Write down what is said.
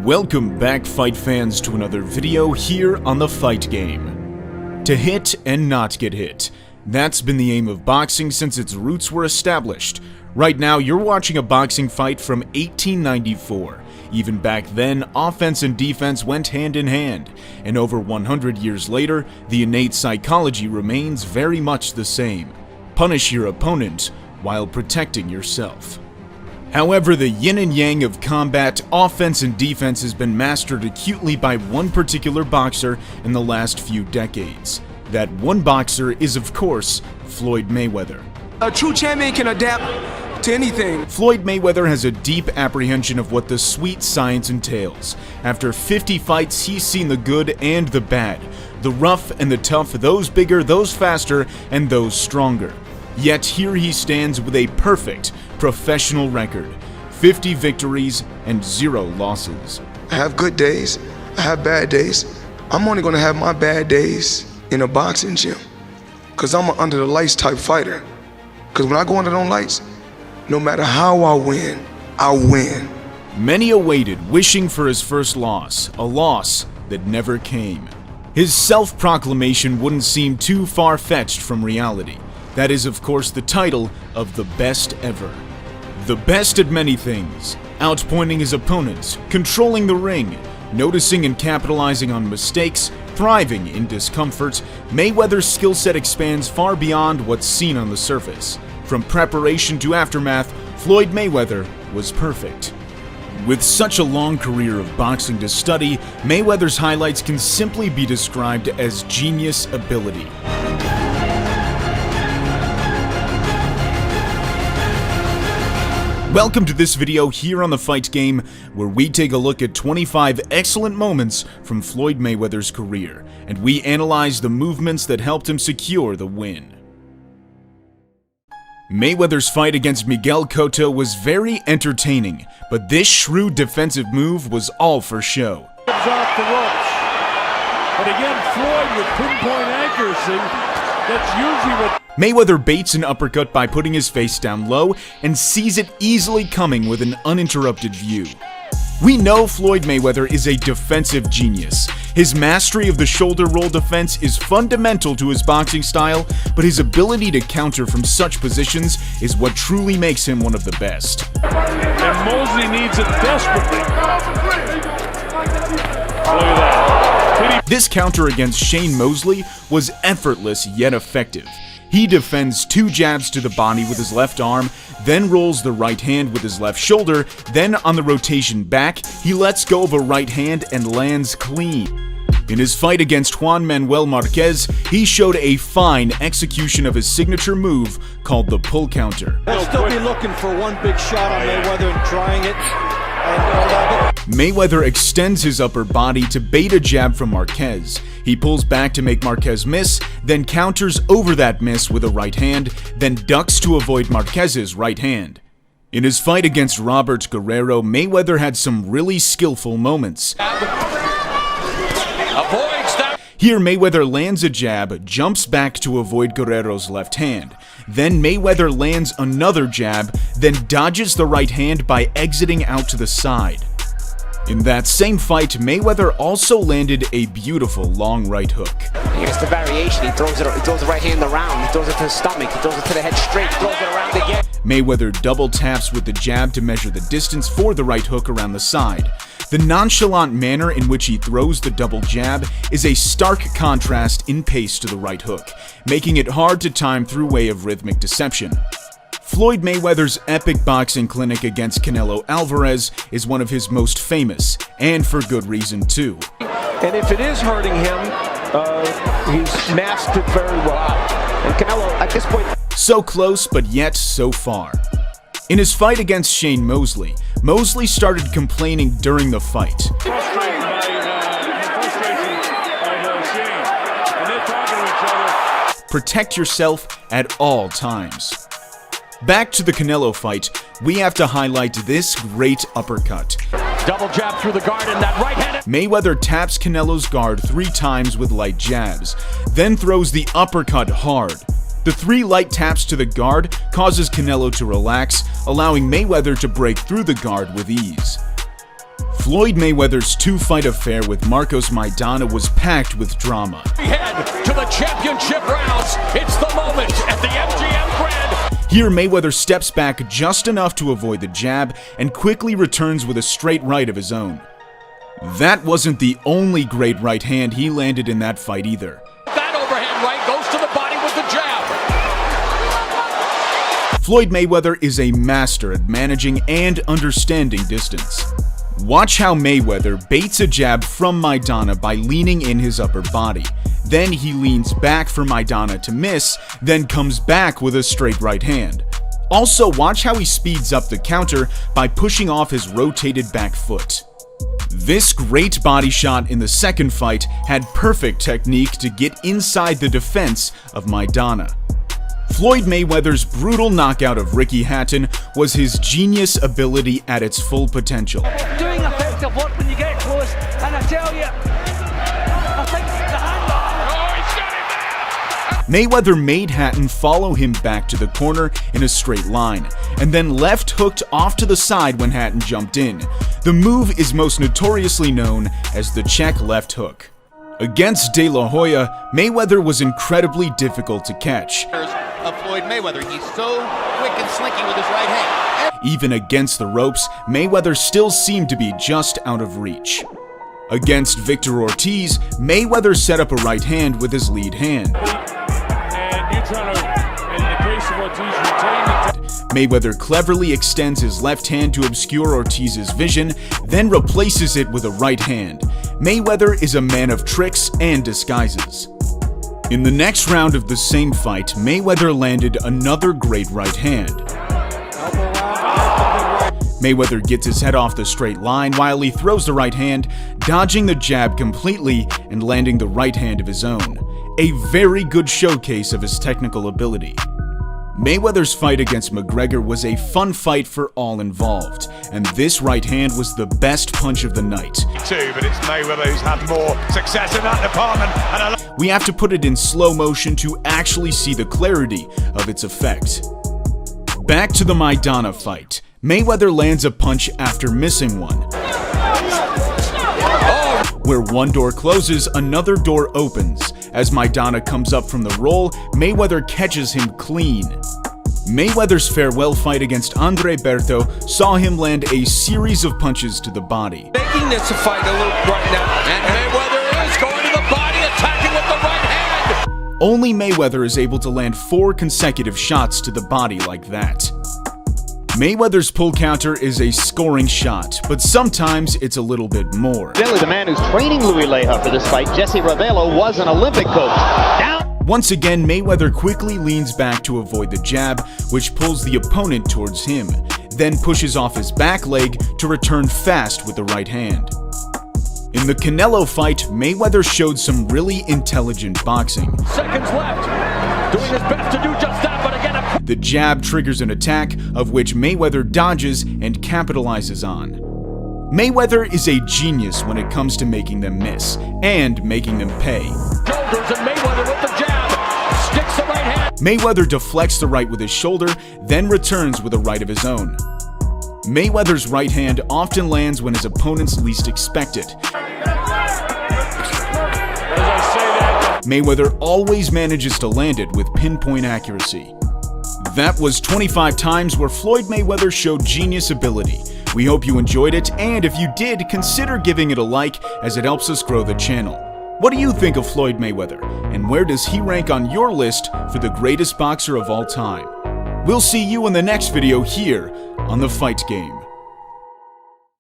Welcome back, fight fans, to another video here on The Fight Game. To hit and not get hit. That's been the aim of boxing since its roots were established. Right now, you're watching a boxing fight from 1894. Even back then, offense and defense went hand in hand. And over 100 years later, the innate psychology remains very much the same. Punish your opponent while protecting yourself. However, the yin and yang of combat, offense and defense has been mastered acutely by one particular boxer in the last few decades. That one boxer is, of course, Floyd Mayweather. A true champion can adapt to anything. Floyd Mayweather has a deep apprehension of what the sweet science entails. After 50 fights, he's seen the good and the bad, the rough and the tough, those bigger, those faster, and those stronger. Yet here he stands with a perfect professional record, 50 victories and 0 losses. I have good days, I have bad days. I'm only gonna have my bad days in a boxing gym, cause I'm an under the lights type fighter. Cause when I go under those lights, no matter how I win. Many awaited, wishing for his first loss, a loss that never came. His self-proclamation wouldn't seem too far-fetched from reality. That is, of course, the title of the best ever. The best at many things, outpointing his opponents, controlling the ring, noticing and capitalizing on mistakes, thriving in discomfort. Mayweather's skill set expands far beyond what's seen on the surface. From preparation to aftermath, Floyd Mayweather was perfect. With such a long career of boxing to study, Mayweather's highlights can simply be described as genius ability. Welcome to this video here on The Fight Game, where we take a look at 25 excellent moments from Floyd Mayweather's career, and we analyze the movements that helped him secure the win. Mayweather's fight against Miguel Cotto was very entertaining, but this shrewd defensive move was all for show. Off the ropes. But again, Floyd with pinpoint accuracy, that's usually what Mayweather baits an uppercut by putting his face down low and sees it easily coming with an uninterrupted view. We know Floyd Mayweather is a defensive genius. His mastery of the shoulder roll defense is fundamental to his boxing style, but his ability to counter from such positions is what truly makes him one of the best. And Mosley needs it desperately. Look at that. This counter against Shane Mosley was effortless yet effective. He defends 2 jabs to the body with his left arm, then rolls the right hand with his left shoulder, then on the rotation back, he lets go of a right hand and lands clean. In his fight against Juan Manuel Marquez, he showed a fine execution of his signature move called the pull counter. They'll still be looking for one big shot on Mayweather and trying it. Mayweather extends his upper body to bait a jab from Marquez. He pulls back to make Marquez miss, then counters over that miss with a right hand, then ducks to avoid Marquez's right hand. In his fight against Robert Gurrero, Mayweather had some really skillful moments. Here, Mayweather lands a jab, jumps back to avoid Guerrero's left hand. Then Mayweather lands another jab, then dodges the right hand by exiting out to the side. In that same fight, Mayweather also landed a beautiful long right hook. Here's the variation. He throws the right hand around. He throws it to the stomach. He throws it to the head straight. Throws it around again. Mayweather double taps with the jab to measure the distance for the right hook around the side. The nonchalant manner in which he throws the double jab is a stark contrast in pace to the right hook, making it hard to time through way of rhythmic deception. Floyd Mayweather's epic boxing clinic against Canelo Alvarez is one of his most famous, and for good reason too. And if it is hurting him, he's masked it very well. And Canelo, at this point... So close, but yet so far. In his fight against Shane Mosley, Mosley started complaining during the fight. Frustrated by the frustration of Shane. And they're talking to each other. Protect yourself at all times. Back to the Canelo fight, we have to highlight this great uppercut. Double jab through the guard and that right hand. Mayweather taps Canelo's guard 3 times with light jabs, then throws the uppercut hard. The 3 light taps to the guard causes Canelo to relax, allowing Mayweather to break through the guard with ease. Floyd Mayweather's two-fight affair with Marcos Maidana was packed with drama. We head to the championship rounds. It's the moment at the MGM Grand. Here, Mayweather steps back just enough to avoid the jab and quickly returns with a straight right of his own. That wasn't the only great right hand he landed in that fight either. That overhand right goes to the body with the jab. Floyd Mayweather is a master at managing and understanding distance. Watch how Mayweather baits a jab from Maidana by leaning in his upper body. Then he leans back for Maidana to miss, then comes back with a straight right hand. Also, watch how he speeds up the counter by pushing off his rotated back foot. This great body shot in the second fight had perfect technique to get inside the defense of Maidana. Floyd Mayweather's brutal knockout of Ricky Hatton was his genius ability at its full potential. Doing effective work when you get close, and I tell you, I think the hand. Oh, he's got him there! Mayweather made Hatton follow him back to the corner in a straight line, and then left hooked off to the side when Hatton jumped in. The move is most notoriously known as the check left hook. Against De La Hoya, Mayweather was incredibly difficult to catch. Of Floyd Mayweather, he's so quick and slinky with his right hand. Even against the ropes, Mayweather still seemed to be just out of reach. Against Victor Ortiz, Mayweather set up a right hand with his lead hand. And you're trying to, in the case of Ortiz, retain it. Mayweather cleverly extends his left hand to obscure Ortiz's vision, then replaces it with a right hand. Mayweather is a man of tricks and disguises. In the next round of the same fight, Mayweather landed another great right hand. Mayweather gets his head off the straight line while he throws the right hand, dodging the jab completely and landing the right hand of his own. A very good showcase of his technical ability. Mayweather's fight against McGregor was a fun fight for all involved, and this right hand was the best punch of the night. But it's Mayweather who's had more success in that department. We have to put it in slow motion to actually see the clarity of its effect. Back to the Maidana fight. Mayweather lands a punch after missing one. Where one door closes, another door opens. As Maidana comes up from the roll, Mayweather catches him clean. Mayweather's farewell fight against Andre Berto saw him land a series of punches to the body. Making this a fight a little right now. And Mayweather is going to the body, attacking with the right hand. Only Mayweather is able to land 4 consecutive shots to the body like that. Mayweather's pull counter is a scoring shot, but sometimes it's a little bit more. Generally, the man who's training Louis Leja for this fight, Jesse Ravelo, was an Olympic coach. Down. Once again, Mayweather quickly leans back to avoid the jab, which pulls the opponent towards him, then pushes off his back leg to return fast with the right hand. In the Canelo fight, Mayweather showed some really intelligent boxing. Seconds left. Doing his best to do just that, but again, the jab triggers an attack, of which Mayweather dodges and capitalizes on. Mayweather is a genius when it comes to making them miss, and making them pay. shoulders, and Mayweather with the jab. Sticks the right hand. Mayweather deflects the right with his shoulder, then returns with a right of his own. Mayweather's right hand often lands when his opponents least expect it. Mayweather always manages to land it with pinpoint accuracy. That was 25 times where Floyd Mayweather showed genius ability. We hope you enjoyed it, and if you did, consider giving it a like as it helps us grow the channel. What do you think of Floyd Mayweather, and where does he rank on your list for the greatest boxer of all time? We'll see you in the next video here on The Fight Game.